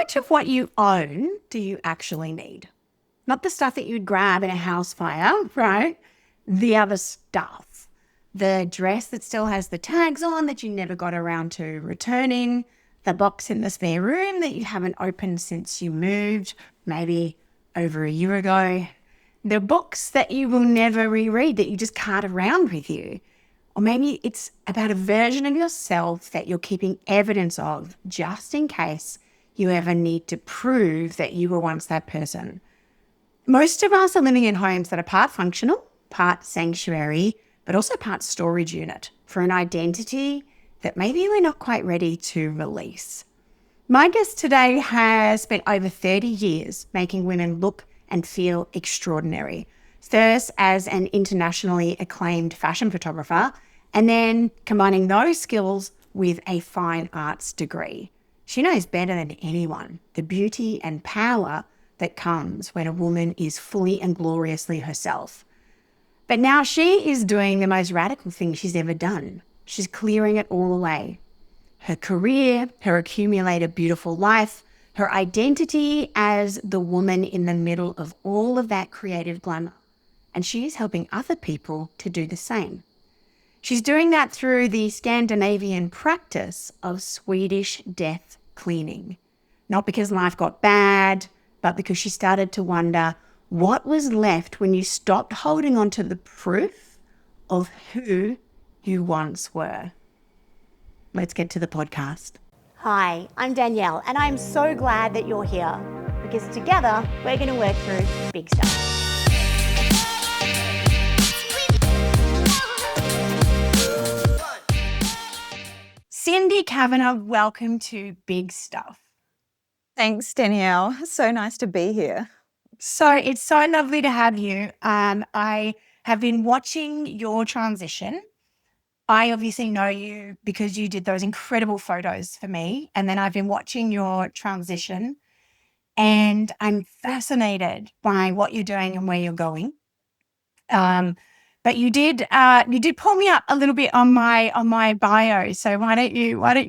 much of what you own do you actually need? Not the stuff that you'd grab in a house fire, right? The other stuff. The dress that still has the tags on that you never got around to returning, the box in the spare room that you haven't opened since you moved, maybe over a year ago, the books that you will never reread that you just cart around with you. Or maybe it's about a version of yourself that you're keeping evidence of just in case you ever need to prove that you were once that person. Most of us are living in homes that are part functional, part sanctuary, but also part storage unit for an identity that maybe we're not quite ready to release. My guest today has spent over 30 years making women look and feel extraordinary. First as an internationally acclaimed fashion photographer, and then combining those skills with a fine arts degree. She knows better than anyone the beauty and power that comes when a woman is fully and gloriously herself. But now she is doing the most radical thing she's ever done. She's clearing it all away. Her career, her accumulated beautiful life, her identity as the woman in the middle of all of that creative glamour. And she is helping other people to do the same. She's doing that through the Scandinavian practice of Swedish death cleaning. Not because life got bad, but because she started to wonder what was left when you stopped holding on to the proof of who you once were. Let's get to the podcast. Hi, I'm Danielle, and I'm so glad that you're here because together we're going to work through big stuff. Cindy Kavanagh, welcome to Big Stuff. Thanks, Danielle. So nice to be here. So it's so lovely to have you. I have been watching your transition. I obviously know you because you did those incredible photos for me. And then I've been watching your transition and I'm fascinated by what you're doing and where you're going. But you did pull me up a little bit on my bio. So why don't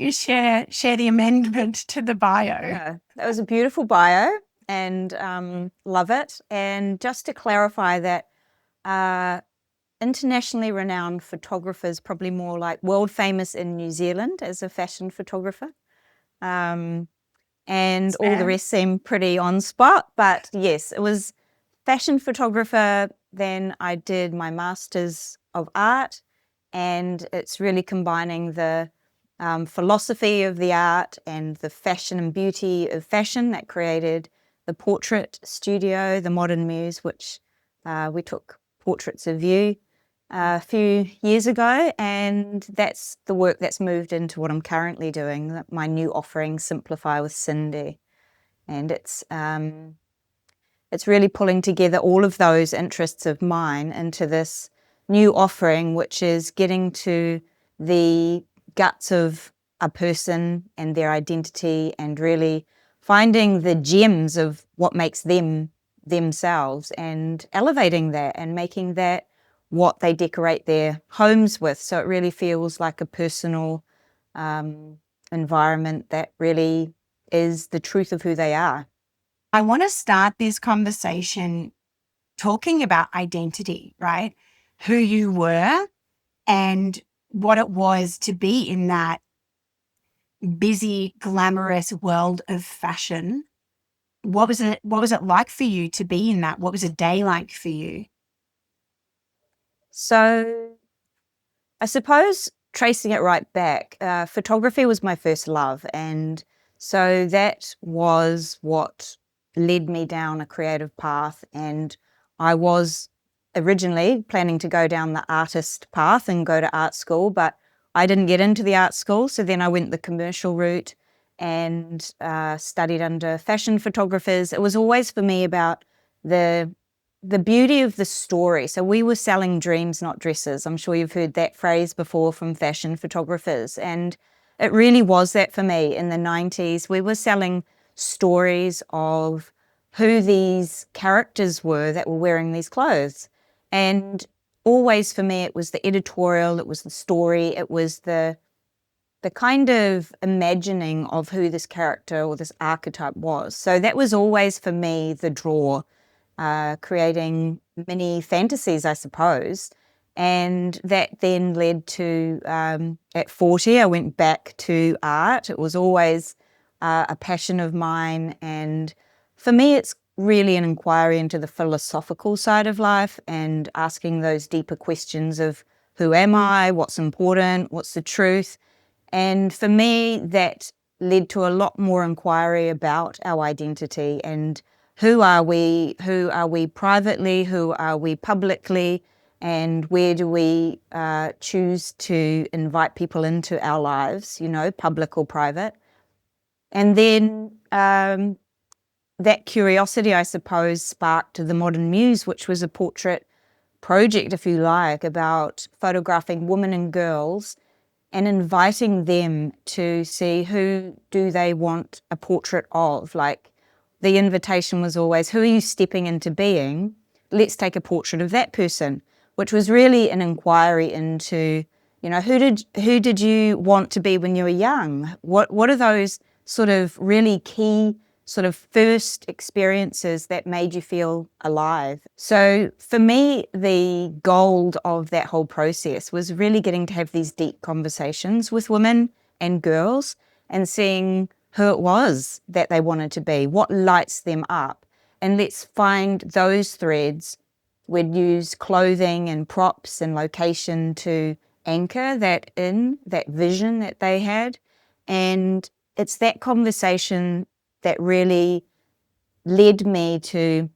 you share the amendment to the bio? Yeah, that was a beautiful bio and love it. And just to clarify that internationally renowned photographers, probably more like world famous in New Zealand as a fashion photographer. And all the rest seem pretty on spot. But yes, it was fashion photographer. Then I did my Masters of Art, and it's really combining the philosophy of the art and the fashion and beauty of fashion that created the portrait studio, the Modern Muse, which we took portraits of you a few years ago, and that's the work that's moved into what I'm currently doing, my new offering, Simplify with Cindy. And it's really pulling together all of those interests of mine into this new offering, which is getting to the guts of a person and their identity and really finding the gems of what makes them themselves and elevating that and making that what they decorate their homes with. So it really feels like a personal environment that really is the truth of who they are. I want to start this conversation talking about identity, right? Who you were and what it was to be in that busy, glamorous world of fashion. What was it like for you to be in that? What was a day like for you? So I suppose tracing it right back, photography was my first love. And so that was what led me down a creative path. And I was originally planning to go down the artist path and go to art school, but I didn't get into the art school. So then I went the commercial route and studied under fashion photographers. It was always for me about the beauty of the story. So we were selling dreams, not dresses. I'm sure you've heard that phrase before from fashion photographers. And it really was that for me in the 90s. We were selling stories of who these characters were that were wearing these clothes. And always for me, it was the editorial, it was the story, it was the the kind of imagining of who this character or this archetype was. So that was always for me the draw, creating mini fantasies, I suppose. And that then led to, at 40, I went back to art. It was always a passion of mine. And for me, it's really an inquiry into the philosophical side of life and asking those deeper questions of who am I, what's important, what's the truth. And for me, that led to a lot more inquiry about our identity and who are we privately, who are we publicly, and where do we choose to invite people into our lives, public or private. And then that curiosity, I suppose, sparked the Modern Muse, which was a portrait project, if you like, about photographing women and girls and inviting them to see who do they want a portrait of. Like, the invitation was always, who are you stepping into being? Let's take a portrait of that person, which was really an inquiry into, who did you want to be when you were young? What are those sort of really key sort of first experiences that made you feel alive? So for me, the gold of that whole process was really getting to have these deep conversations with women and girls and seeing who it was that they wanted to be, what lights them up. And let's find those threads. We'd use clothing and props and location to anchor that vision that they had. And it's that conversation that really led me to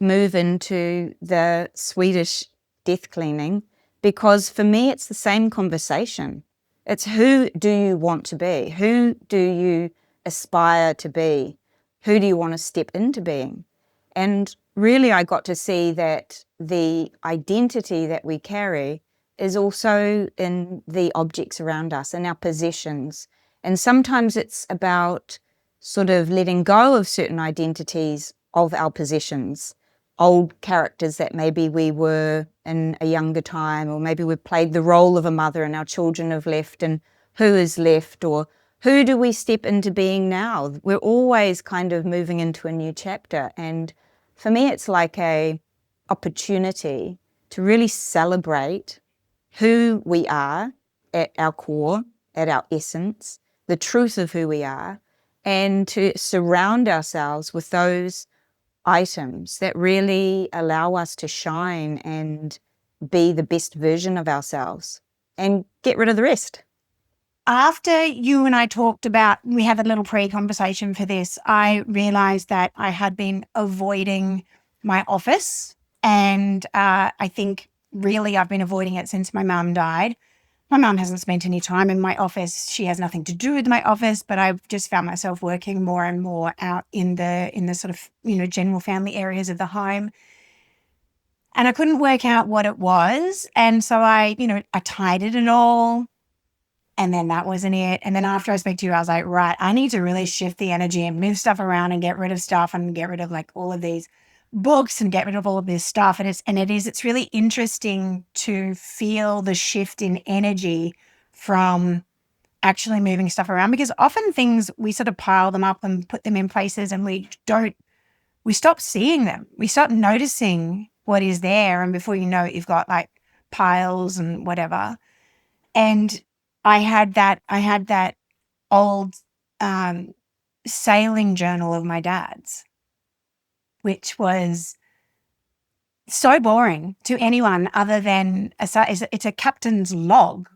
move into the Swedish death cleaning, because for me, it's the same conversation. It's, who do you want to be? Who do you aspire to be? Who do you want to step into being? And really, I got to see that the identity that we carry is also in the objects around us, in our possessions. And sometimes it's about sort of letting go of certain identities of our possessions, old characters that maybe we were in a younger time, or maybe we played the role of a mother and our children have left, and who is left, or who do we step into being now? We're always kind of moving into a new chapter. And for me, it's like a opportunity to really celebrate who we are at our core, at our essence, the truth of who we are, and to surround ourselves with those items that really allow us to shine and be the best version of ourselves, and get rid of the rest. After you and I talked about, we had a little pre-conversation for this, I realized that I had been avoiding my office. And I think really I've been avoiding it since my mum died. My mum hasn't spent any time in my office. She has nothing to do with my office, but I've just found myself working more and more out in the sort of, general family areas of the home. And I couldn't work out what it was. And so I tidied it all. And then that wasn't it. And then after I spoke to you, I was like, right, I need to really shift the energy and move stuff around and get rid of stuff and get rid of like all of these books and get rid of all of this stuff. And it's really interesting to feel the shift in energy from actually moving stuff around, because often things, we sort of pile them up and put them in places and we stop seeing them. We stop noticing what is there. And before you know it, you've got like piles and whatever. And I had that old sailing journal of my dad's, which was so boring to anyone other than it's a captain's log,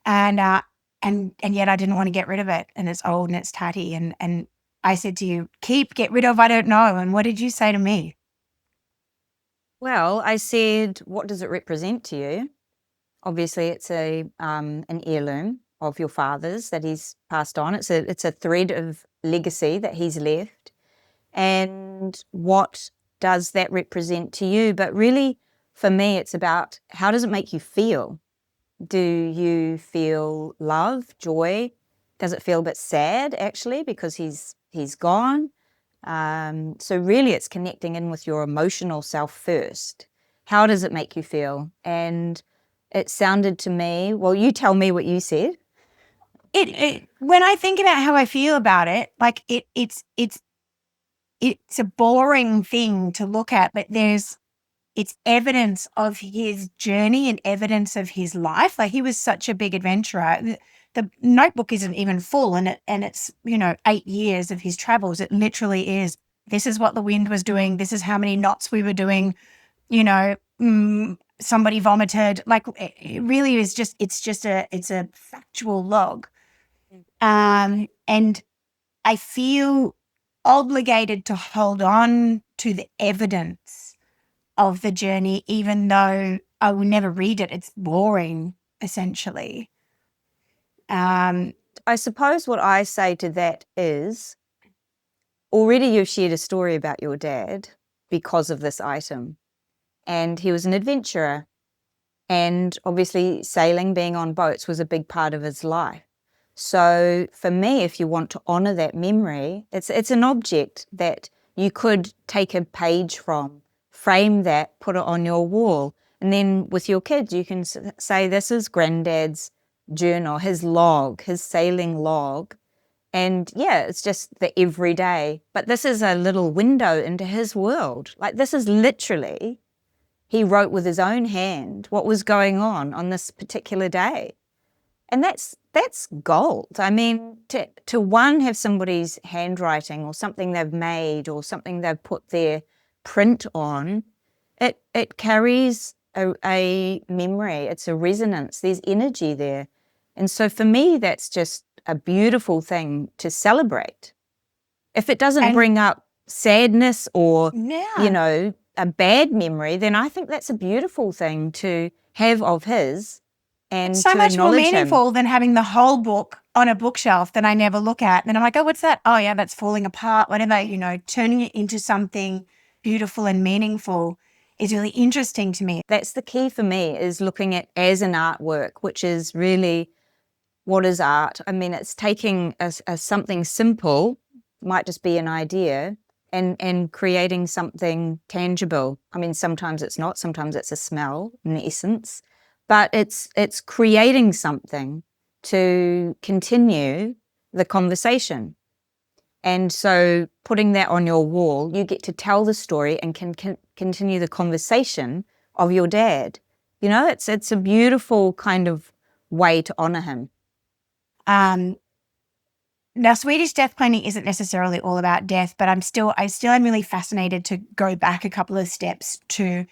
and yet I didn't want to get rid of it, and it's old and it's tatty, and I said to you, get rid of, I don't know. And what did you say to me? Well, I said, what does it represent to you? Obviously, it's an heirloom of your father's that he's passed on. It's a thread of legacy that he's left. And what does that represent to you? But really, for me, it's about, how does it make you feel? Do you feel love, joy? Does it feel a bit sad, actually, because he's gone? So really, it's connecting in with your emotional self first. How does it make you feel? And it sounded to me, well, you tell me what you said. when I think about how I feel about it, like it's a boring thing to look at, but it's evidence of his journey and evidence of his life. Like, he was such a big adventurer. The notebook isn't even full, and it's 8 years of his travels. It literally is. This is what the wind was doing. This is how many knots we were doing. Somebody vomited. Like, it really is just. It's a factual log. And I feel obligated to hold on to the evidence of the journey, even though I will never read it. It's boring, essentially. I suppose what I say to that is, already you've shared a story about your dad because of this item, and he was an adventurer, and obviously sailing, being on boats, was a big part of his life. So for me, if you want to honour that memory, it's an object that you could take a page from, frame that, put it on your wall, and then with your kids you can say, this is Granddad's journal, his log, his sailing log. And yeah, it's just the everyday, but this is a little window into his world. Like, this is literally, he wrote with his own hand what was going on this particular day. And that's gold. I mean, to one, have somebody's handwriting or something they've made or something they've put their print on, it carries a memory. It's a resonance. There's energy there. And so for me, that's just a beautiful thing to celebrate. If it doesn't bring up sadness or, a bad memory, then I think that's a beautiful thing to have of his. And so to much more acknowledge meaningful him. than having the whole book on a bookshelf that I never look at. And then I'm like, oh, what's that? Oh, yeah, that's falling apart. Whatever, turning it into something beautiful and meaningful is really interesting to me. That's the key for me, is looking at as an artwork, which is really, what is art? I mean, it's taking a something simple, might just be an idea, and creating something tangible. I mean, sometimes it's not, sometimes it's a smell, an essence, but it's creating something to continue the conversation. And so putting that on your wall, you get to tell the story and can continue the conversation of your dad. It's a beautiful kind of way to honor him. Now, Swedish death planning isn't necessarily all about death, but I still am really fascinated to go back a couple of steps to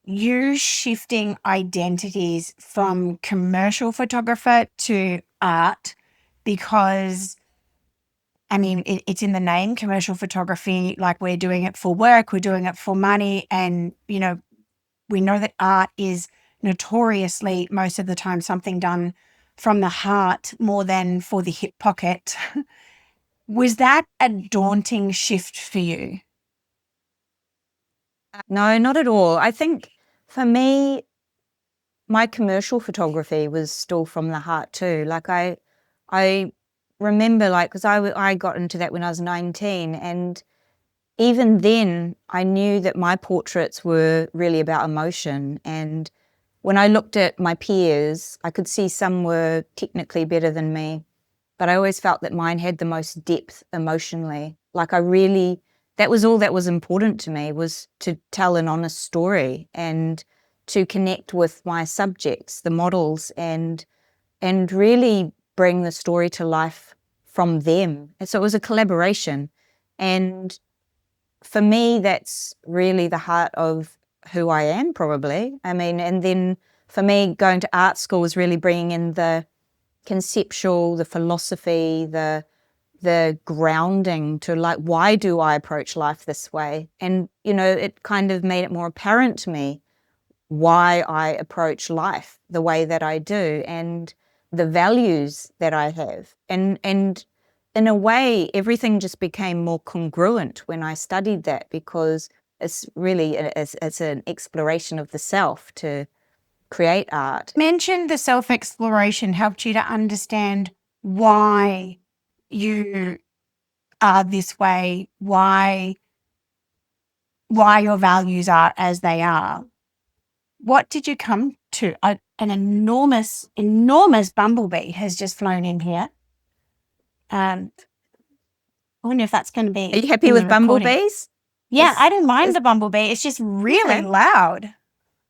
you shifting identities from commercial photographer to art, because I mean, it's in the name, commercial photography. Like, we're doing it for work, we're doing it for money. And, we know that art is notoriously, most of the time, something done from the heart more than for the hip pocket. Was that a daunting shift for you? No, not at all. I think for me, my commercial photography was still from the heart too. Like, I remember, because I got into that when I was 19, and even then I knew that my portraits were really about emotion. And when I looked at my peers, I could see some were technically better than me, but I always felt that mine had the most depth emotionally. Like, that was all that was important to me, was to tell an honest story and to connect with my subjects, the models, and really bring the story to life from them. And so it was a collaboration. And for me, that's really the heart of who I am, probably. I mean, and then for me, going to art school was really bringing in the conceptual, the philosophy, the grounding to, like, why do I approach life this way? And, it kind of made it more apparent to me why I approach life the way that I do, and the values that I have. And in a way, everything just became more congruent when I studied that, because it's really, it's an exploration of the self to create art. Mentioned the self-exploration helped you to understand why you are this way, why your values are as they are. What did you come to? an enormous, enormous bumblebee has just flown in here. I wonder if that's going to be. Are you happy in with the recording. bumblebees? Yeah, I don't mind the bumblebee. It's just really Okay. loud.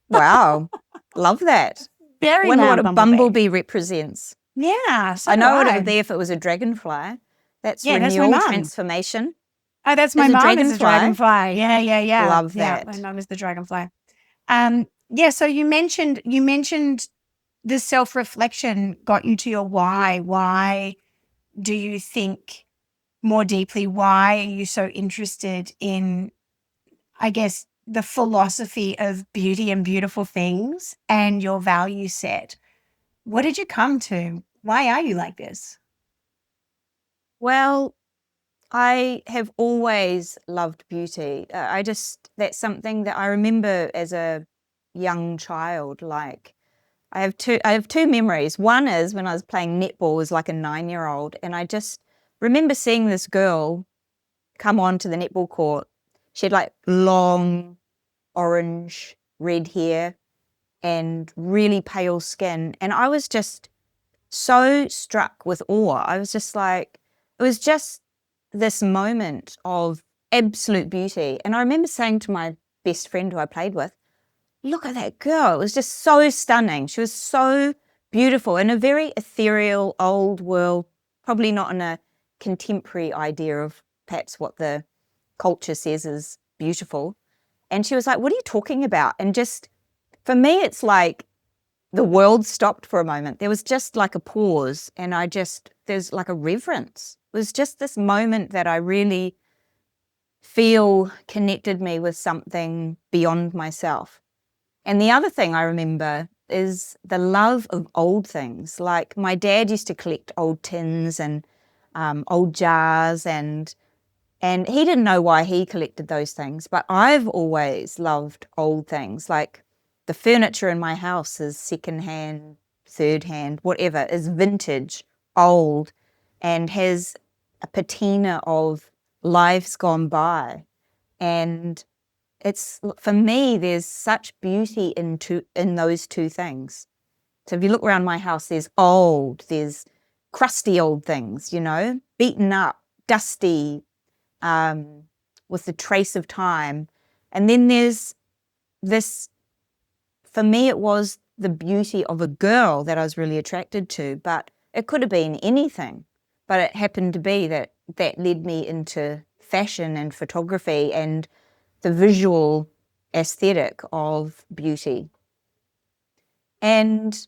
Wow. Love that. Very Wonder loud what a bumblebee. bumblebee represents. Yeah, so I know what it do would be if it was a dragonfly. That's Yeah, that's my renewal, mum. transformation. Oh, that's my Is a mom is a dragonfly? dragonfly. Yeah. Love Yeah, that. my mom is the dragonfly. Yeah, so you mentioned the self-reflection got you to your why. Why do you think more deeply? Why are you so interested in, I guess, the philosophy of beauty and beautiful things and your value set? What did you come to? Why are you like this? Well, I have always loved beauty. That's something that I remember as a young child. Like, I have two memories. One is when I was playing netball as like a 9-year-old, and I just remember seeing this girl come onto the netball court. She had like long orange red hair and really pale skin, and I was just so struck with awe. I was just like, it was just this moment of absolute beauty. And I remember saying to my best friend who I played with, look at that girl. It was just so stunning. She was so beautiful in a very ethereal, old world, probably not in a contemporary idea of perhaps what the culture says is beautiful. And she was like, what are you talking about? And just, for me, it's like the world stopped for a moment. There was just like a pause, and there's like a reverence. It was just this moment that I really feel connected me with something beyond myself. And the other thing I remember is the love of old things. Like, my dad used to collect old tins and old jars, and he didn't know why he collected those things, but I've always loved old things. Like, the furniture in my house is secondhand, third hand, whatever, is vintage, old, and has a patina of lives gone by. And it's, for me, there's such beauty in those two things. So if you look around my house, there's crusty old things, beaten up, dusty, with the trace of time. And then there's this, for me, it was the beauty of a girl that I was really attracted to, but it could have been anything. But it happened to be that led me into fashion and photography and the visual aesthetic of beauty. And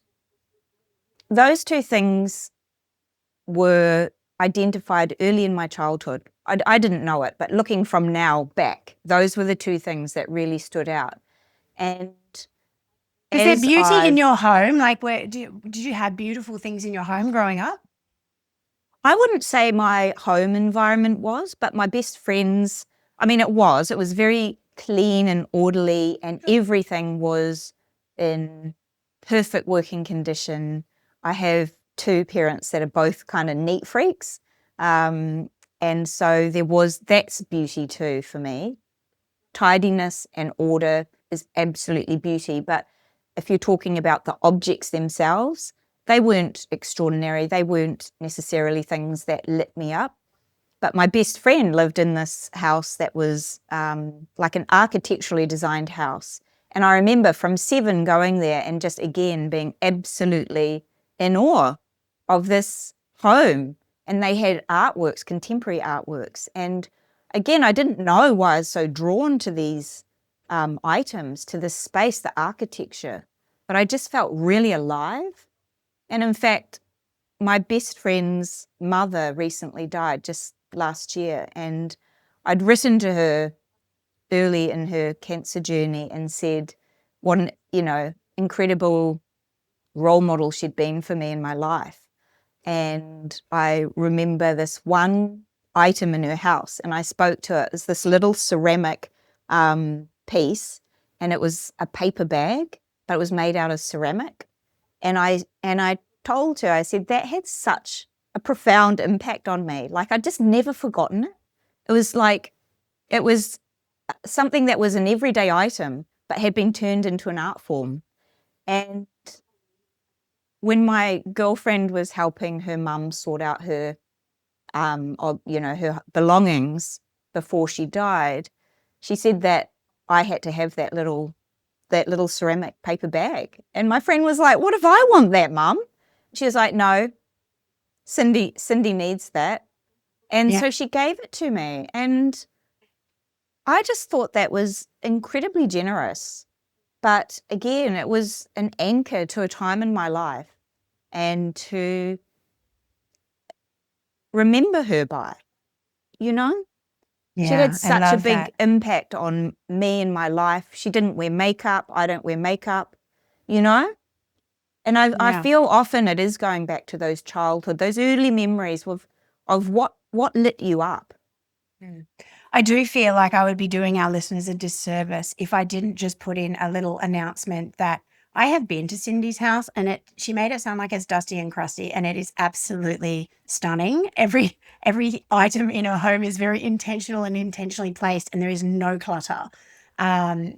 those two things were identified early in my childhood. I didn't know it, but looking from now back, those were the two things that really stood out. And Is there beauty in your home? Like, did you have beautiful things in your home growing up? I wouldn't say my home environment was, but my best friends, it was very clean and orderly, and everything was in perfect working condition. I have two parents that are both kind of neat freaks. And so that's beauty too for me. Tidiness and order is absolutely beauty. But if you're talking about the objects themselves, they weren't extraordinary. They weren't necessarily things that lit me up. But my best friend lived in this house that was like an architecturally designed house. And I remember from 7 going there and just again being absolutely in awe of this home. And they had artworks, contemporary artworks. And again, I didn't know why I was so drawn to these items, to this space, the architecture. But I just felt really alive. And in fact, my best friend's mother recently died just last year. And I'd written to her early in her cancer journey and said what an, incredible role model she'd been for me in my life. And I remember this one item in her house, and I spoke to it. It's this little ceramic piece, and it was a paper bag, but it was made out of ceramic. And I told her, I said, that had such a profound impact on me. Like, I'd just never forgotten it. It was something that was an everyday item, but had been turned into an art form. And when my girlfriend was helping her mum sort out her, her belongings before she died, she said that I had to have that little ceramic paper bag. And my friend was like, "What if I want that, Mum?" She was like, "No, Cindy needs that." And Yeah. so she gave it to me. And I just thought that was incredibly generous. But again, it was an anchor to a time in my life and to remember her by, you know? She had Yeah, I such a love big that. impact on me and my life. She didn't wear makeup. I don't wear makeup, you know? And I Yeah. feel often it is going back to those childhood, those early memories of what lit you up. Mm. I do feel like I would be doing our listeners a disservice if I didn't just put in a little announcement that I have been to Cindy's house, and she made it sound like it's dusty and crusty, and it is absolutely stunning. Every item in her home is very intentional and intentionally placed, and there is no clutter.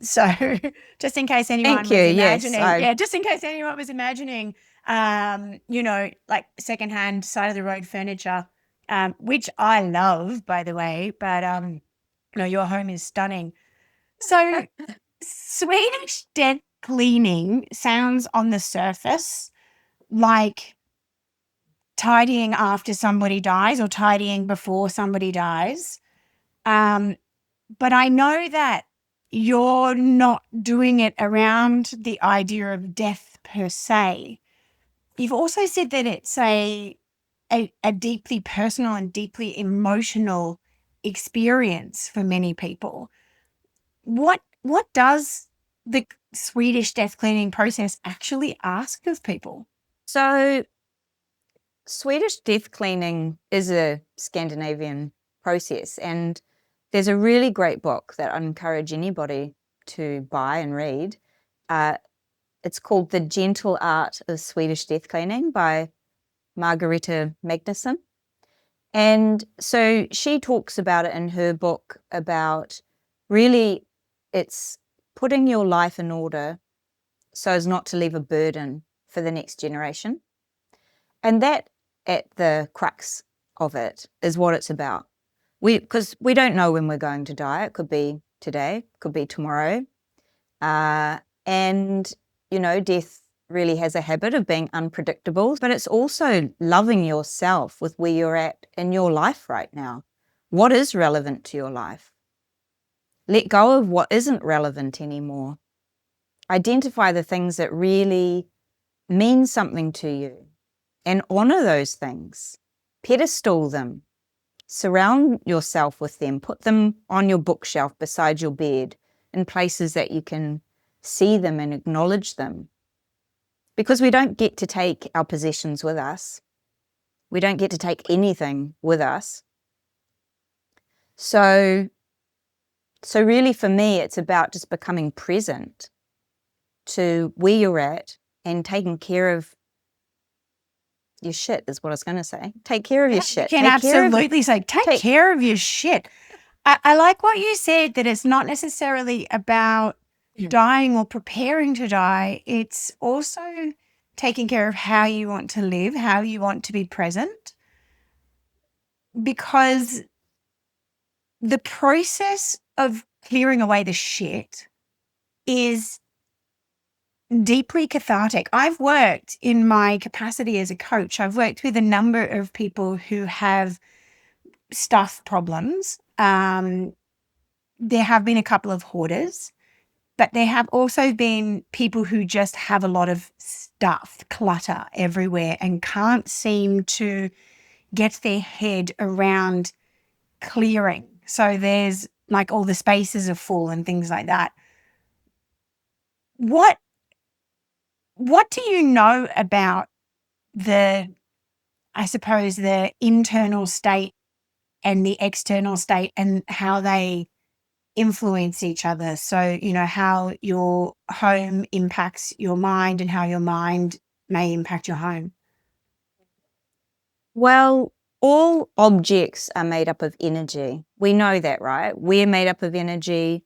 So just in case anyone Thank you. was Yes, imagining, yeah, just in case anyone was imagining, like secondhand side of the road furniture, which I love, by the way, but your home is stunning. So Swedish dead cleaning sounds on the surface like tidying after somebody dies or tidying before somebody dies. But I know that you're not doing it around the idea of death per se. You've also said that it's a deeply personal and deeply emotional experience for many people. What does the Swedish death cleaning process actually ask of people? So Swedish death cleaning is a Scandinavian process, and there's a really great book that I encourage anybody to buy and read. It's called The Gentle Art of Swedish Death Cleaning by Margareta Magnusson. And so she talks about it in her book about really it's putting your life in order so as not to leave a burden for the next generation. And that at the crux of it is what it's about. Because we don't know when we're going to die. It could be today, could be tomorrow. And, death really has a habit of being unpredictable, but it's also loving yourself with where you're at in your life right now. What is relevant to your life? Let go of what isn't relevant anymore. Identify the things that really mean something to you and honor those things. Pedestal them. Surround yourself with them. Put them on your bookshelf beside your bed in places that you can see them and acknowledge them. Because we don't get to take our possessions with us. We don't get to take anything with us. So really for me, it's about just becoming present to where you're at and taking care of your shit is what I was going to say. Take care of your shit. You can absolutely say, take care of your shit. I like what you said, that it's not necessarily about dying or preparing to die. It's also taking care of how you want to live, how you want to be present. Because the process of clearing away the shit is deeply cathartic. I've worked in my capacity as a coach. I've worked with a number of people who have stuff problems. There have been a couple of hoarders, but there have also been people who just have a lot of stuff, clutter everywhere, and can't seem to get their head around clearing. So there's like all the spaces are full and things like that. What do you know about I suppose, the internal state and the external state and how they influence each other? So, how your home impacts your mind and how your mind may impact your home. Well, all objects are made up of energy. We know that, right? We're made up of energy.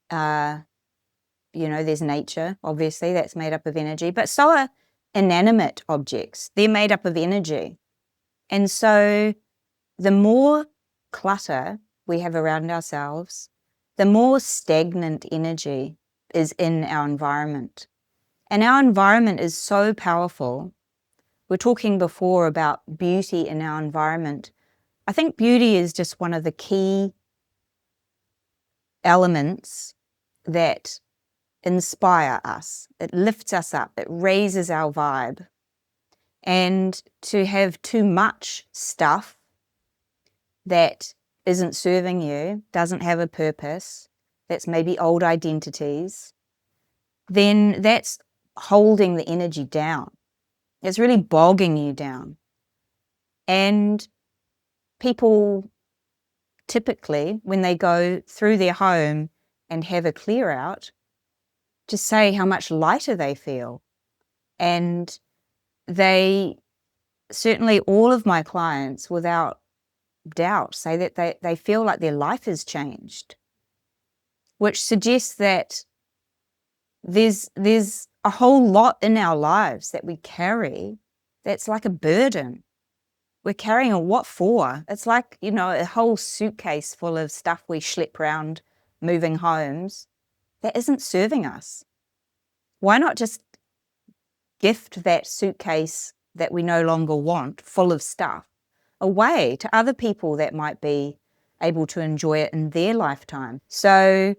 There's nature, obviously, that's made up of energy. But so are inanimate objects. They're made up of energy. And so the more clutter we have around ourselves, the more stagnant energy is in our environment. And our environment is so powerful. We're talking before about beauty in our environment. I think beauty is just one of the key elements that inspire us. It lifts us up. It raises our vibe. And to have too much stuff that isn't serving you, doesn't have a purpose, that's maybe old identities, then that's holding the energy down. It's really bogging you down. And people typically, when they go through their home and have a clear out, just say how much lighter they feel. And they, certainly all of my clients, without doubt, say that they feel like their life has changed, which suggests that there's a whole lot in our lives that we carry that's like a burden. We're carrying a what for? It's like, a whole suitcase full of stuff we schlep around moving homes that isn't serving us. Why not just gift that suitcase that we no longer want, full of stuff, away to other people that might be able to enjoy it in their lifetime? So,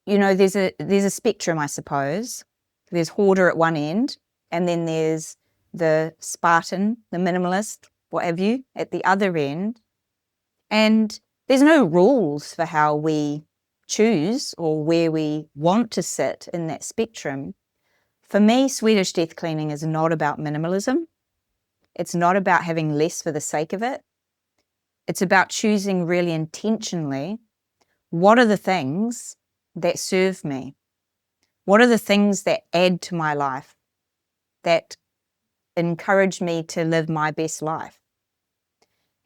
there's a spectrum, I suppose. There's hoarder at one end, and then there's the Spartan, the minimalist, what have you, at the other end. And there's no rules for how we choose or where we want to sit in that spectrum. For me, Swedish death cleaning is not about minimalism. It's not about having less for the sake of it. It's about choosing really intentionally, what are the things that serve me? What are the things that add to my life, that encourage me to live my best life?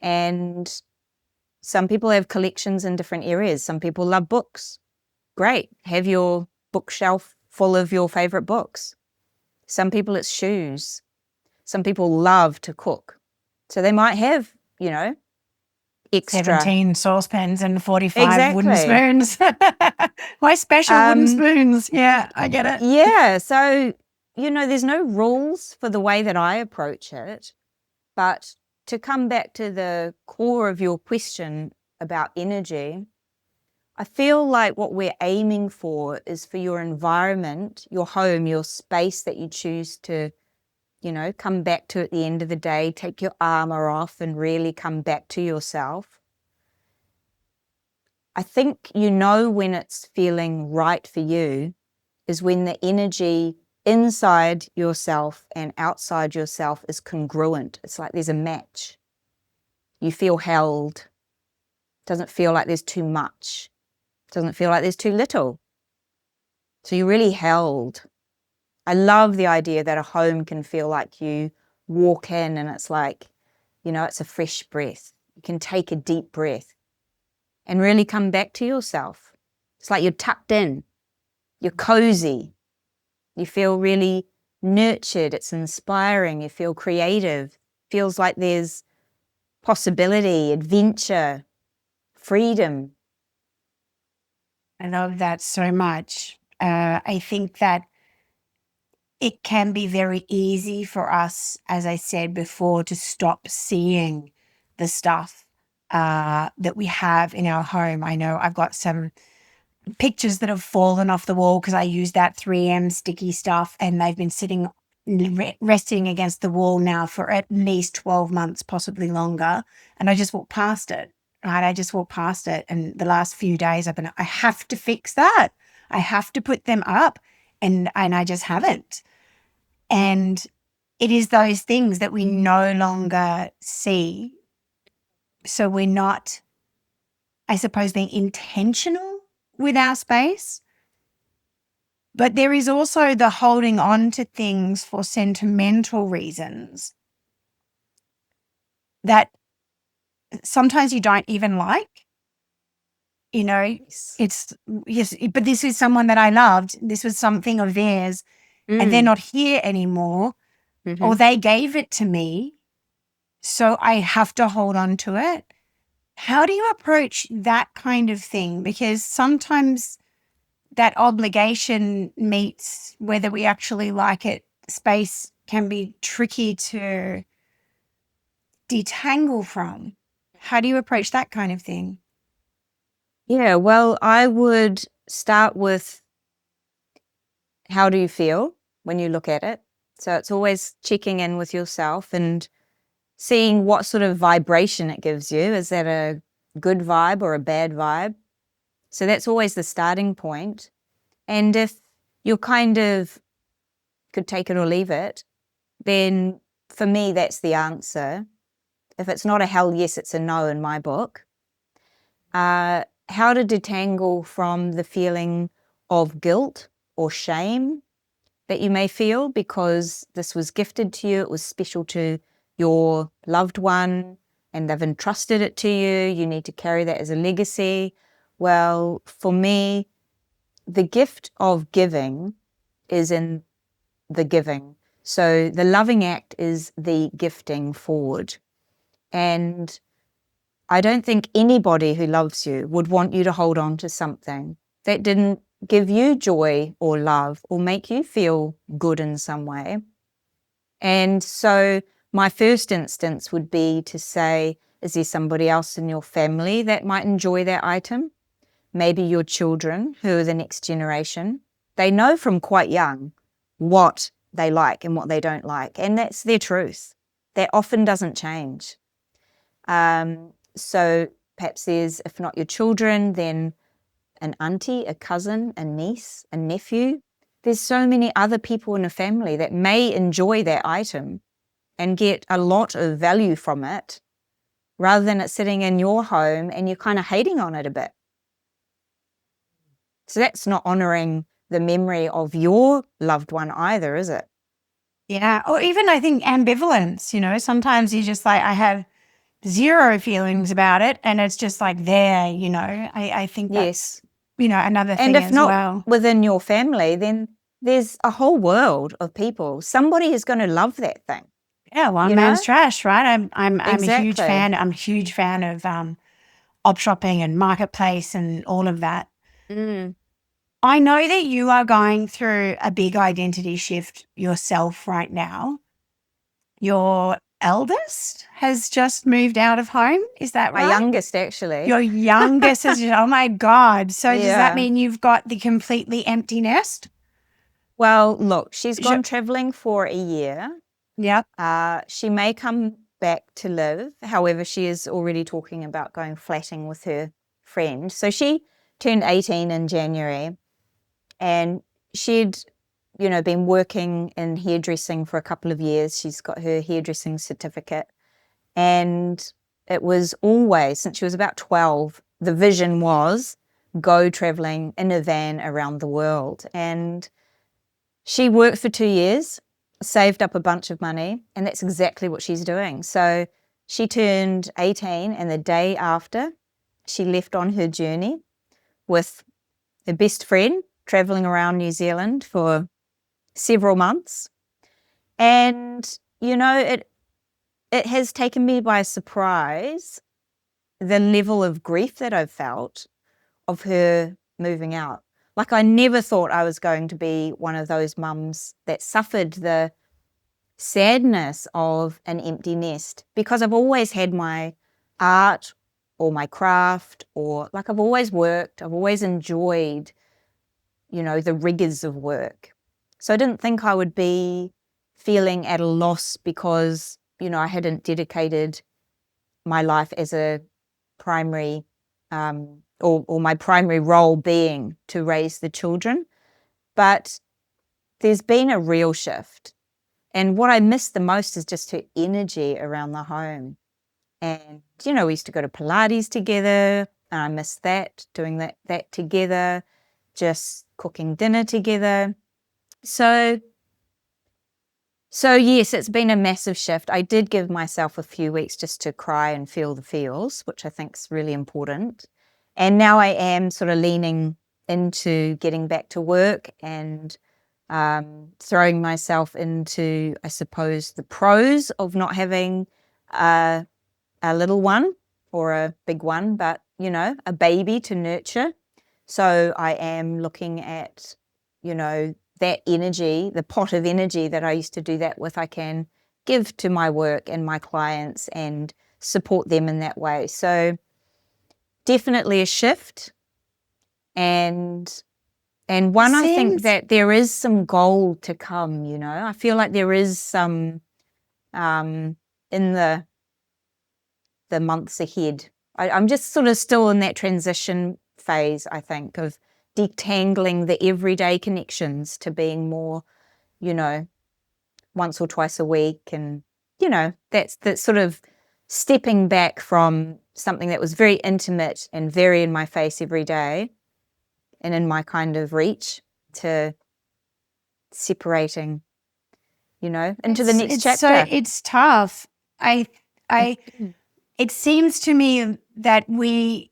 And some people have collections in different areas. Some people love books. Great. Have your bookshelf full of your favorite books. Some people it's shoes. Some people love to cook. So they might have, extra. 17 saucepans and 45 Exactly. wooden spoons. Why special wooden spoons? Yeah, I get it. Yeah. So, there's no rules for the way that I approach it. But to come back to the core of your question about energy, I feel like what we're aiming for is for your environment, your home, your space that you choose to, come back to at the end of the day, take your armor off and really come back to yourself. I think when it's feeling right for you is when the energy inside yourself and outside yourself is congruent. It's like there's a match. You feel held. Doesn't feel like there's too much. Doesn't feel like there's too little. So you're really held. I love the idea that a home can feel like you walk in and it's like, it's a fresh breath. You can take a deep breath and really come back to yourself. It's like you're tucked in. You're cozy. You feel really nurtured. It's inspiring. You feel creative. Feels like there's possibility, adventure, freedom. I love that so much. I think that it can be very easy for us, as I said before, to stop seeing the stuff that we have in our home. I know I've got some pictures that have fallen off the wall because I use that 3M sticky stuff, and they've been sitting resting against the wall now for at least 12 months, possibly longer. And I just walk past it, right? I just walk past it. And the last few days I have to fix that. I have to put them up, and I just haven't. And it is those things that we no longer see. So we're not, I suppose, being intentional with our space. But there is also the holding on to things for sentimental reasons that sometimes you don't even like. It's, yes, but this is someone that I loved. This was something of theirs, and they're not here anymore. or they gave it to me, so I have to hold on to it. How do you approach that kind of thing? Because sometimes that obligation meets whether we actually like it space can be tricky to detangle from. How do you approach that kind of thing? Yeah, well, I would start with how do you feel when you look at it? So it's always checking in with yourself and seeing what sort of vibration it gives you. Is that a good vibe or a bad vibe? So that's always the starting point. And if you're kind of could take it or leave it, then for me, that's the answer. If it's not a hell yes, it's a no in my book. How to detangle from the feeling of guilt or shame that you may feel because this was gifted to you, it was special to your loved one, and they've entrusted it to you. You need to carry that as a legacy. Well, for me, the gift of giving is in the giving. So the loving act is the gifting forward. And I don't think anybody who loves you would want you to hold on to something that didn't give you joy or love or make you feel good in some way. And so my first instance would be to say, is there somebody else in your family that might enjoy that item? Maybe your children, who are the next generation. They know from quite young what they like and what they don't like. And that's their truth. That often doesn't change. So perhaps there's, if not your children, then an auntie, a cousin, a niece, a nephew. There's so many other people in a family that may enjoy that item and get a lot of value from it rather than it sitting in your home and you're kind of hating on it a bit. So that's not honoring the memory of your loved one either, is it? Yeah. Or even I think ambivalence, sometimes you just like, I have zero feelings about it and it's just like there, I think that's, another thing And if as not well. within your family, then there's a whole world of people. Somebody is going to love that thing. Yeah, one you man's know? trash, right? I'm a huge Exactly. fan. I'm a huge fan of op shopping and marketplace and all of that. Mm. I know that you are going through a big identity shift yourself right now. Your eldest has just moved out of home. Is that My right? youngest, actually. Your youngest is, oh my God. So does that Yeah. mean you've got the completely empty nest? Well, look, she's gone traveling for a year. Yep. She may come back to live. However, she is already talking about going flatting with her friend. So she turned 18 in January, and she'd, been working in hairdressing for a couple of years. She's got her hairdressing certificate. And it was always, since she was about 12, the vision was go traveling in a van around the world. And she worked for 2 years, saved up a bunch of money, and that's exactly what she's doing. So she turned 18, and the day after, she left on her journey with her best friend, traveling around New Zealand for several months. And, it has taken me by surprise, the level of grief that I've felt of her moving out. Like, I never thought I was going to be one of those mums that suffered the sadness of an empty nest, because I've always had my art or my craft, or like I've always worked, I've always enjoyed, the rigors of work. So I didn't think I would be feeling at a loss because, I hadn't dedicated my life as a primary or my primary role being to raise the children. But there's been a real shift. And what I miss the most is just her energy around the home. And, we used to go to Pilates together, and I miss that, doing that together, just cooking dinner together. So yes, it's been a massive shift. I did give myself a few weeks just to cry and feel the feels, which I think is really important. And now I am sort of leaning into getting back to work and throwing myself into, I suppose, the pros of not having a little one or a big one, but, a baby to nurture. So I am looking at, that energy, the pot of energy that I used to do that with, I can give to my work and my clients and support them in that way. So definitely a shift. And one, I think that there is some gold to come, I feel like there is some in the months ahead. I'm just sort of still in that transition phase, I think, of detangling the everyday connections to being more, once or twice a week. And, that's sort of stepping back from something that was very intimate and very in my face every day and in my kind of reach to separating, into the next chapter. So it's tough. It seems to me that we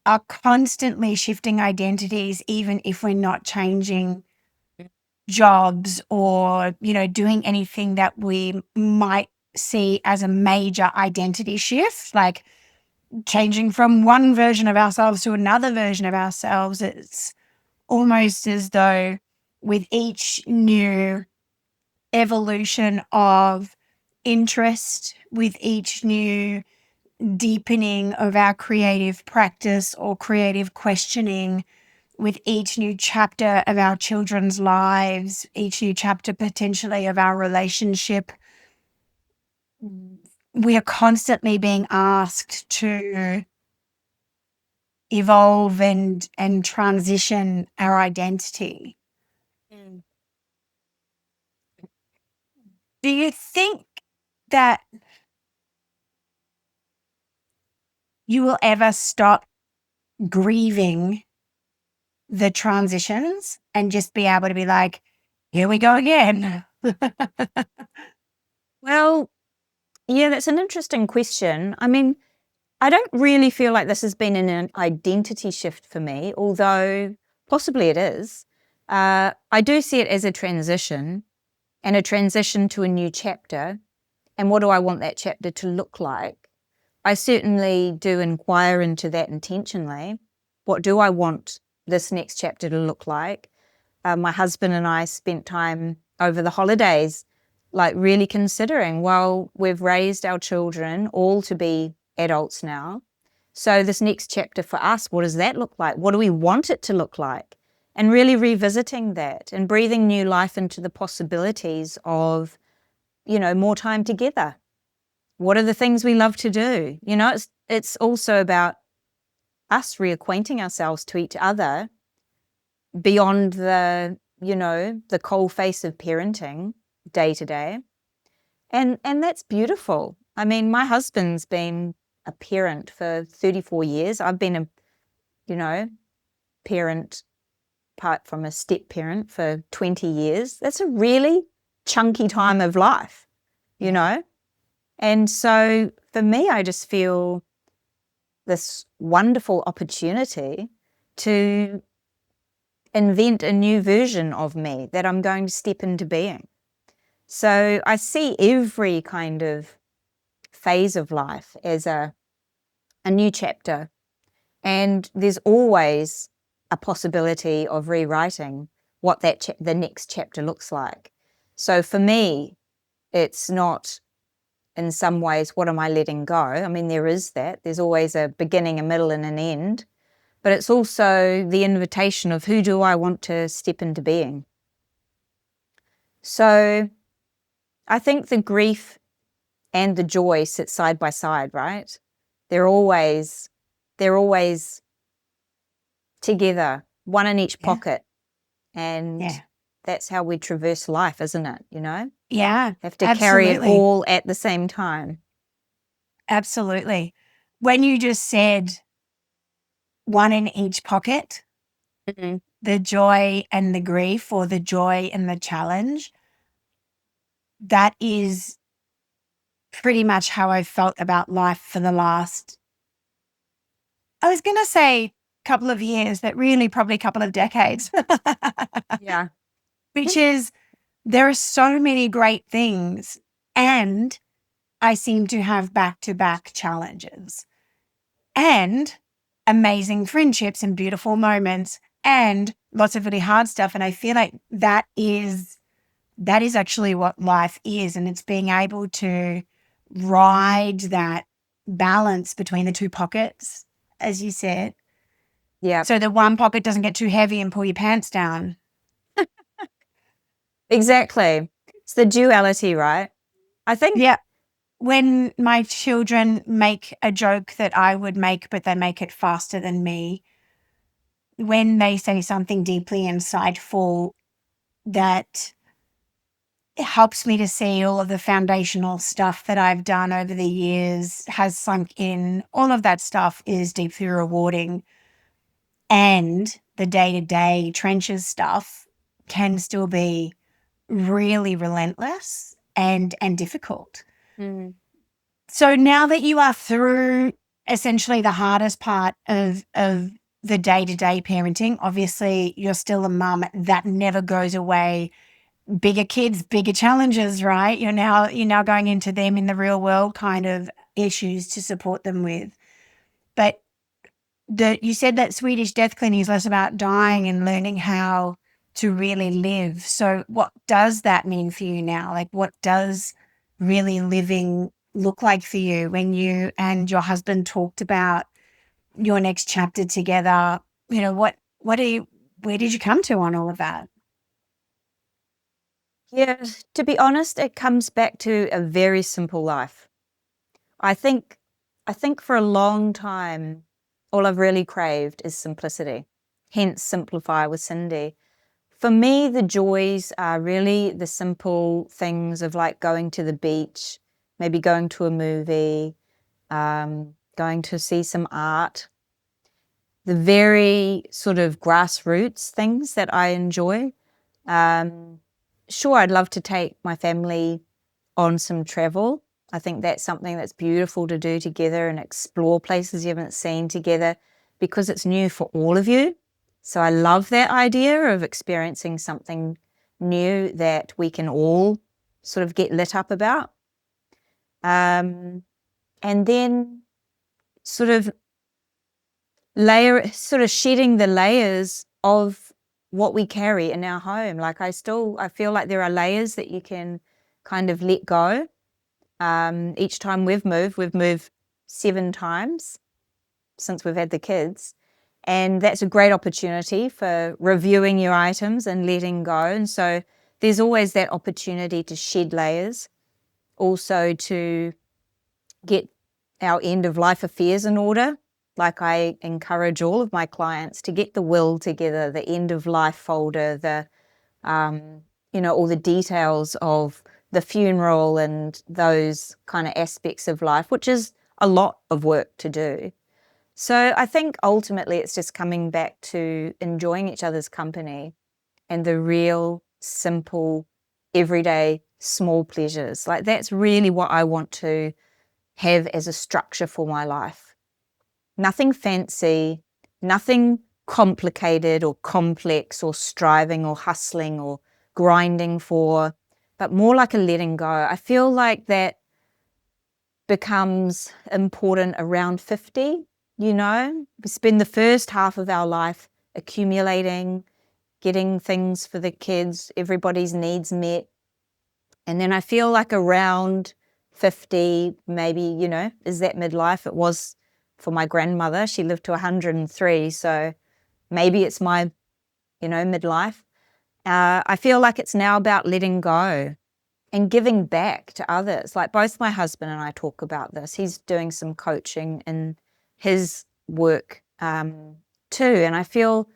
are constantly shifting identities, even if we're not changing jobs or, doing anything that we might see as a major identity shift, like changing from one version of ourselves to another version of ourselves. It's almost as though with each new evolution of interest, with each new deepening of our creative practice or creative questioning, with each new chapter of our children's lives, each new chapter potentially of our relationship, we are constantly being asked to evolve and transition our identity. Do you think that you will ever stop grieving the transitions and just be able to be like, here we go again? Well, yeah, that's an interesting question. I mean, I don't really feel like this has been an identity shift for me, although possibly it is. I do see it as a transition and a transition to a new chapter. And what do I want that chapter to look like? I certainly do inquire into that intentionally. What do I want this next chapter to look like? My husband and I spent time over the holidays, like really considering, well, we've raised our children all to be adults now. So this next chapter for us, what does that look like? What do we want it to look like? And really revisiting that and breathing new life into the possibilities of, more time together. What are the things we love to do? It's also about us reacquainting ourselves to each other beyond the cold face of parenting day to day. And that's beautiful. I mean, my husband's been a parent for 34 years. I've been a, parent apart from a step parent for 20 years. That's a really chunky time of life, And so for me, I just feel this wonderful opportunity to invent a new version of me that I'm going to step into being. So I see every kind of phase of life as a new chapter. And there's always a possibility of rewriting what the next chapter looks like. So for me, it's not in some ways, what am I letting go? I mean, there is that. There's always a beginning, a middle, and an end. But it's also the invitation of who do I want to step into being? So I think the grief and the joy sit side by side, right? They're always together, one in each pocket. And that's how we traverse life, isn't it? Yeah. Have to carry it all at the same time. Absolutely. When you just said one in each pocket, the joy and the grief, or the joy and the challenge, that is pretty much how I've felt about life for the last, I was going to say couple of years, but really probably a couple of decades. Yeah. which is there are so many great things, and I seem to have back-to-back challenges and amazing friendships and beautiful moments and lots of really hard stuff. And I feel like that is actually what life is. And it's being able to ride that balance between the two pockets, as you said. Yeah, So the one pocket doesn't get too heavy and pull your pants down. exactly. It's the duality, right? I think, Yeah. When my children make a joke that I would make, but they make it faster than me, when they say something deeply insightful that helps me to see all of the foundational stuff that I've done over the years has sunk in, all of that stuff is deeply rewarding. And the day-to-day trenches stuff can still be really relentless and difficult. mm, So now that you are through essentially the hardest part of the day-to-day parenting, obviously you're still a mum. That never goes away. Bigger kids, bigger challenges, right? You're now going into them in the real world kind of issues to support them with. But you said that Swedish death cleaning is less about dying and learning how to really live. So what does that mean for you now? Like, what does really living look like for you when you and your husband talked about your next chapter together? You know, where did you come to on all of that? yeah, to be honest, it comes back to a very simple life. I think, I think for a long time, all I've really craved is simplicity. Hence, simplify with Cindy. For me, the joys are really the simple things of like going to the beach, maybe going to a movie, going to see some art, the very sort of grassroots things that I enjoy. Sure, I'd love to take my family on some travel. I think that's something that's beautiful to do together and explore places you haven't seen together because it's new for all of you. So I love that idea of experiencing something new that we can all sort of get lit up about. And then sort of sort of shedding the layers of what we carry in our home. Like I feel like there are layers that you can kind of let go. Each time we've moved 7 times since we've had the kids. And that's a great opportunity for reviewing your items and letting go. And so there's always that opportunity to shed layers, also to get our end of life affairs in order. Like I encourage all of my clients to get the will together, the end of life folder, all the details of the funeral and those kind of aspects of life, which is a lot of work to do. So I think ultimately it's just coming back to enjoying each other's company and the real, simple, everyday, small pleasures. Like that's really what I want to have as a structure for my life. Nothing fancy, nothing complicated or complex or striving or hustling or grinding for, but more like a letting go. I feel like that becomes important around 50, We spend the first half of our life accumulating, getting things for the kids, everybody's needs met. And then I feel like around 50, maybe, is that midlife? It was for my grandmother. She lived to 103. So maybe it's my, midlife. I feel like it's now about letting go and giving back to others. Like both my husband and I talk about this. He's doing some coaching in his work too. And I feel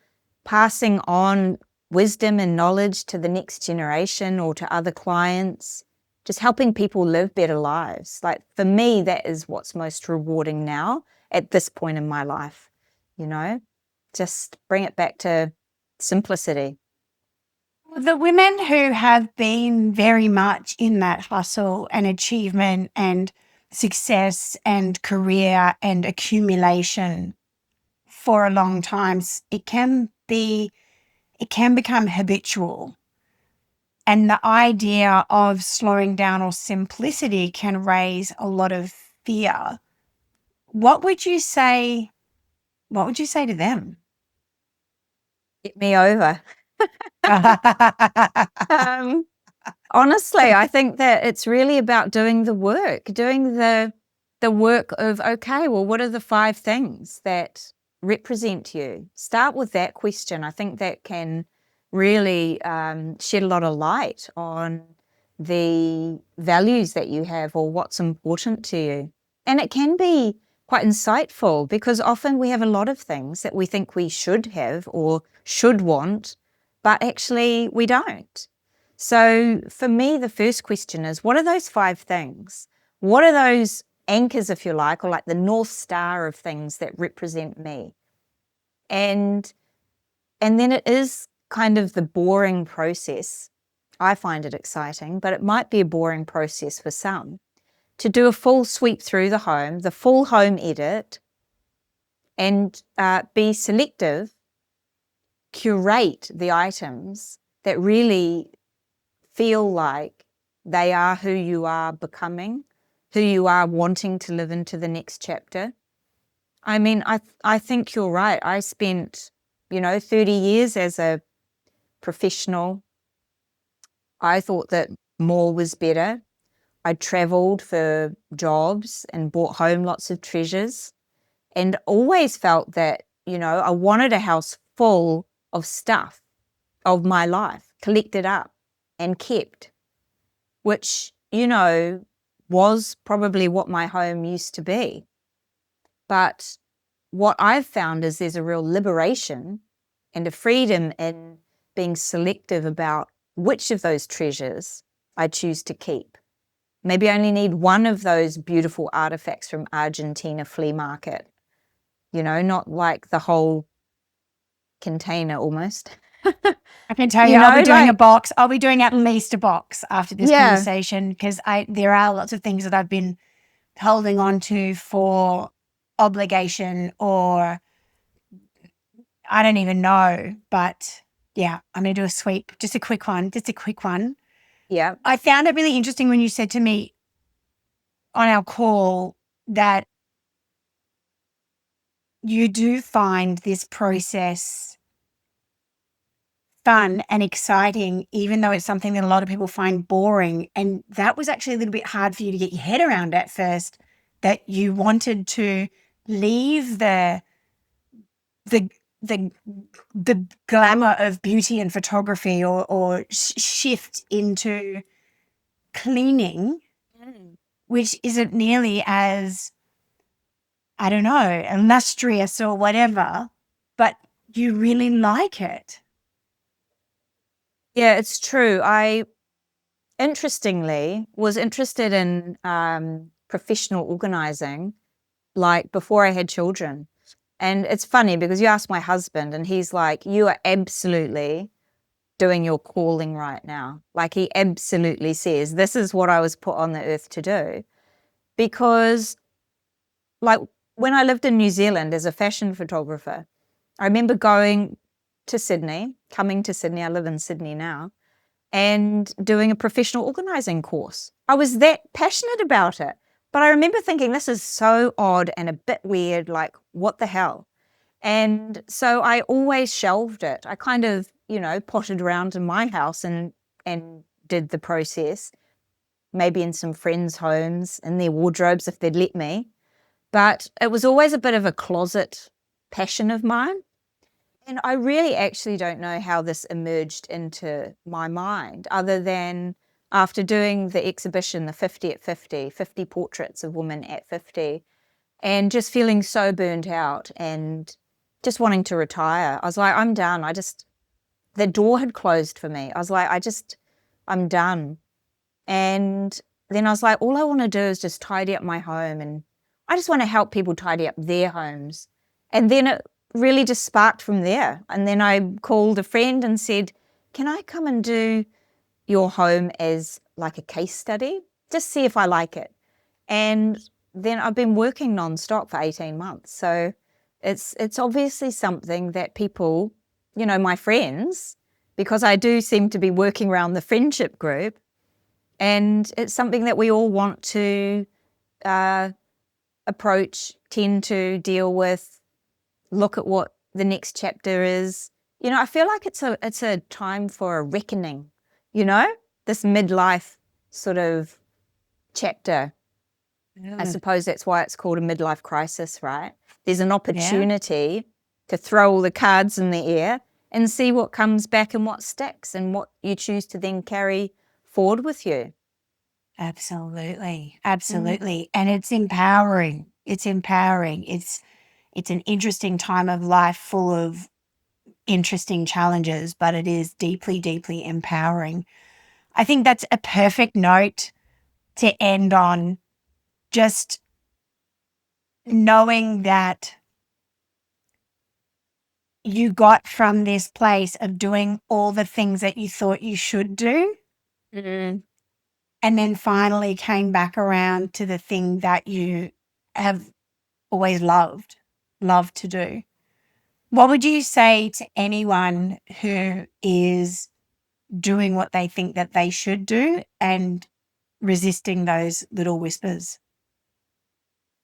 passing on wisdom and knowledge to the next generation or to other clients, just helping people live better lives. Like for me, that is what's most rewarding now at this point in my life, just bring it back to simplicity. The women who have been very much in that hustle and achievement and success and career and accumulation for a long time, it can become habitual. And the idea of slowing down or simplicity can raise a lot of fear. What would you say to them? Get me over. Honestly, I think that it's really about doing the work, doing the work of, okay, well, what are the 5 things that represent you? Start with that question. I think that can really shed a lot of light on the values that you have or what's important to you. And it can be quite insightful because often we have a lot of things that we think we should have or should want, but actually we don't. So for me, the first question is, what are those 5 things? What are those anchors, if you like, or like the North Star of things that represent me? And then it is kind of the boring process. I find it exciting, but it might be a boring process for some, to do a full sweep through the home, the full home edit, and be selective, curate the items that really feel like they are who you are becoming, who you are wanting to live into the next chapter. I mean, I think you're right. I spent, 30 years as a professional. I thought that more was better. I traveled for jobs and brought home lots of treasures and always felt that, I wanted a house full of stuff of my life, collected up and kept, which, was probably what my home used to be. But what I've found is there's a real liberation and a freedom in being selective about which of those treasures I choose to keep. Maybe I only need one of those beautiful artifacts from Argentina flea market, not like the whole container almost. I can tell you, I'll be doing a box. I'll be doing at least a box after this conversation because there are lots of things that I've been holding on to for obligation or I don't even know. But yeah, I'm going to do a sweep. Just a quick one. Yeah. I found it really interesting when you said to me on our call that you do find this process fun and exciting, even though it's something that a lot of people find boring. And that was actually a little bit hard for you to get your head around at first, that you wanted to leave the glamour of beauty and photography or shift into cleaning, which isn't nearly as, I don't know, illustrious or whatever, but you really like it. Yeah, it's true. I, interestingly, was interested in professional organizing, like before I had children. And it's funny because you ask my husband and he's like, you are absolutely doing your calling right now. Like he absolutely says, this is what I was put on the earth to do. Because like when I lived in New Zealand as a fashion photographer, I remember coming to Sydney, I live in Sydney now, and doing a professional organizing course. I was that passionate about it. But I remember thinking, this is so odd and a bit weird, like, what the hell? And so I always shelved it. I kind of, potted around in my house and did the process, maybe in some friends' homes, in their wardrobes if they'd let me. But it was always a bit of a closet passion of mine. And I really actually don't know how this emerged into my mind other than after doing the exhibition, the 50 at 50, 50 portraits of women at 50, and just feeling so burnt out and just wanting to retire. I was like, I'm done. The door had closed for me. I was like, I'm done. And then I was like, all I want to do is just tidy up my home. And I just want to help people tidy up their homes. And then it really just sparked from there. And then I called a friend and said, can I come and do your home as like a case study? Just see if I like it. And then I've been working nonstop for 18 months. So it's obviously something that people, my friends, because I do seem to be working around the friendship group, and it's something that we all want to approach, tend to deal with, look at what the next chapter is. You know, I feel like it's a time for a reckoning, you know, this midlife sort of chapter. I suppose that's why it's called a midlife crisis, right? There's an opportunity to throw all the cards in the air and see what comes back and what sticks and what you choose to then carry forward with you. Absolutely. Absolutely. And it's empowering. It's empowering. It's an interesting time of life full of interesting challenges, but it is deeply, deeply empowering. I think that's a perfect note to end on, just knowing that you got from this place of doing all the things that you thought you should do, and then finally came back around to the thing that you have always loved to do. What would you say to anyone who is doing what they think that they should do and resisting those little whispers?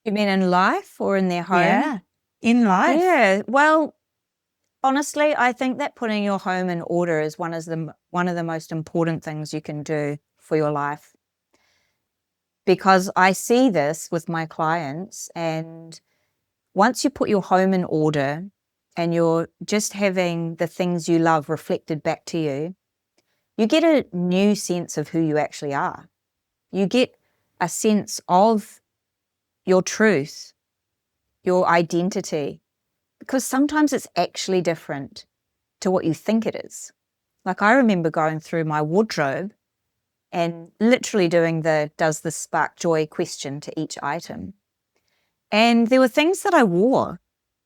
You mean in life or in their home? Yeah, in life. Yeah. Well, honestly, I think that putting your home in order is one of the most important things you can do for your life. Because I see this with my clients, and once you put your home in order and you're just having the things you love reflected back to you, you get a new sense of who you actually are. You get a sense of your truth, your identity, because sometimes it's actually different to what you think it is. Like, I remember going through my wardrobe and literally doing the "does this spark joy" question to each item. And there were things that I wore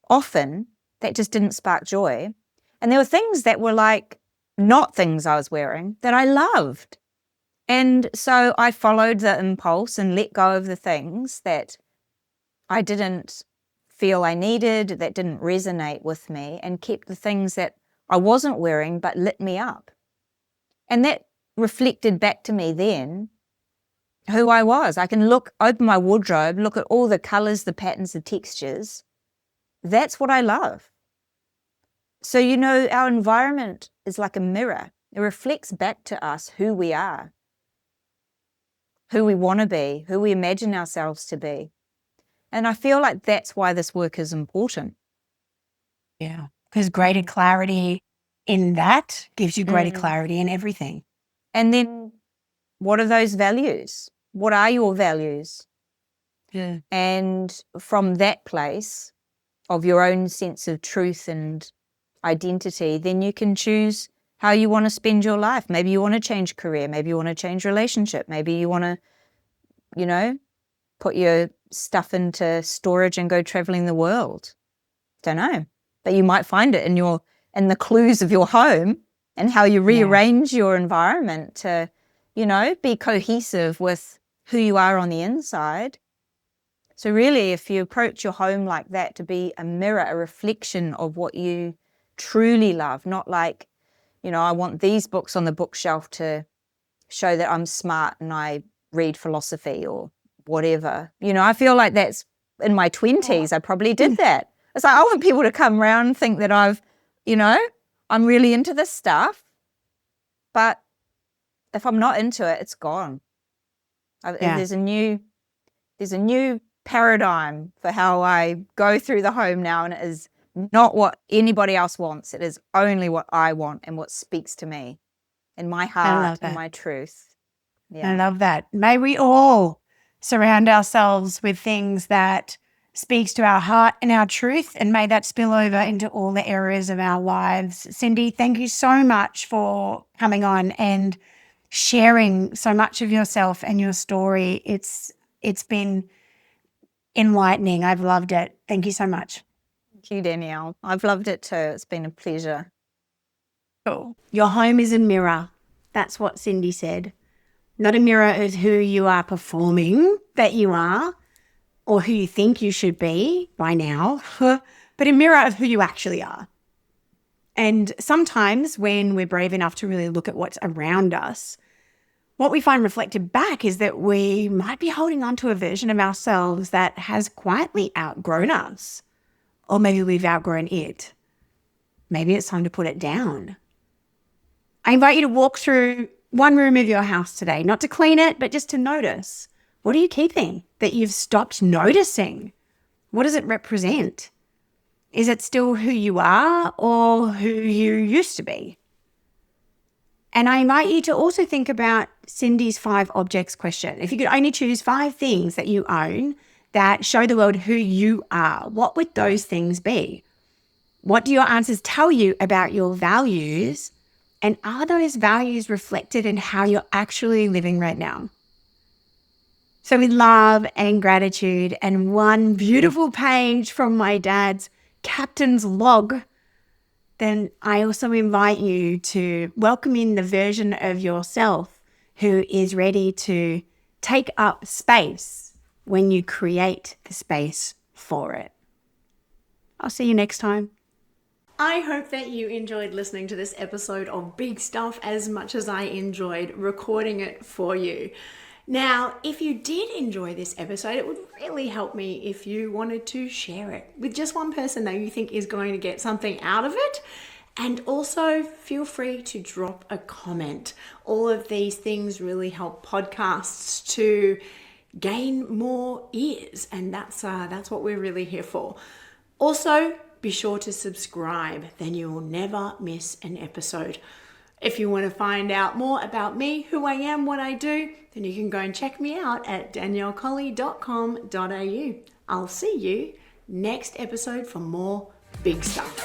often that just didn't spark joy. And there were things that were like not things I was wearing that I loved. And so I followed the impulse and let go of the things that I didn't feel I needed, that didn't resonate with me, and kept the things that I wasn't wearing but lit me up. And that reflected back to me then who I was. I can open my wardrobe, look at all the colors, the patterns, the textures. That's what I love. So, you know, our environment is like a mirror. It reflects back to us who we are, who we want to be, who we imagine ourselves to be. And I feel like that's why this work is important. Yeah, because greater clarity in that gives you greater clarity in everything. And then what are those values? What are your values? Yeah. And from that place of your own sense of truth and identity, then you can choose how you want to spend your life. Maybe you want to change career. Maybe you want to change relationship. Maybe you want to, you know, put your stuff into storage and go traveling the world. Don't know. But you might find it in the clues of your home and how you rearrange your environment to, you know, be cohesive with who you are on the inside. So really, if you approach your home like that, to be a mirror, a reflection of what you truly love, not like, you know, I want these books on the bookshelf to show that I'm smart and I read philosophy or whatever. You know, I feel like that's in my 20s, I probably did that. It's like, I want people to come around and think that I'm really into this stuff. But if I'm not into it, it's gone. There's a new paradigm for how I go through the home now, and it is not what anybody else wants. It is only what I want and what speaks to me in my heart and my truth. Yeah. I love that. May we all surround ourselves with things that speaks to our heart and our truth, and may that spill over into all the areas of our lives. Cindy, thank you so much for coming on and sharing so much of yourself and your story. It's been enlightening. I've loved it. Thank you so much. Thank you, Danielle. I've loved it too. It's been a pleasure. Cool. Your home is a mirror. That's what Cindy said. Not a mirror of who you are performing that you are or who you think you should be by now, but a mirror of who you actually are. And sometimes when we're brave enough to really look at what's around us, what we find reflected back is that we might be holding on to a version of ourselves that has quietly outgrown us. Or maybe we've outgrown it. Maybe it's time to put it down. I invite you to walk through one room of your house today, not to clean it, but just to notice. What are you keeping that you've stopped noticing? What does it represent? Is it still who you are or who you used to be? And I invite you to also think about Cindy's 5 objects question. If you could only choose 5 things that you own that show the world who you are, what would those things be? What do your answers tell you about your values? And are those values reflected in how you're actually living right now? So with love and gratitude and one beautiful page from my dad's captain's log, then I also invite you to welcome in the version of yourself who is ready to take up space when you create the space for it. I'll see you next time. I hope that you enjoyed listening to this episode of Big Stuff as much as I enjoyed recording it for you. Now, if you did enjoy this episode, it would really help me if you wanted to share it with just one person that you think is going to get something out of it. And also feel free to drop a comment. All of these things really help podcasts to gain more ears, and that's what we're really here for. Also, be sure to subscribe, then you will never miss an episode. If you want to find out more about me, who I am, what I do, then you can go and check me out at daniellecolley.com.au. I'll see you next episode for more big stuff.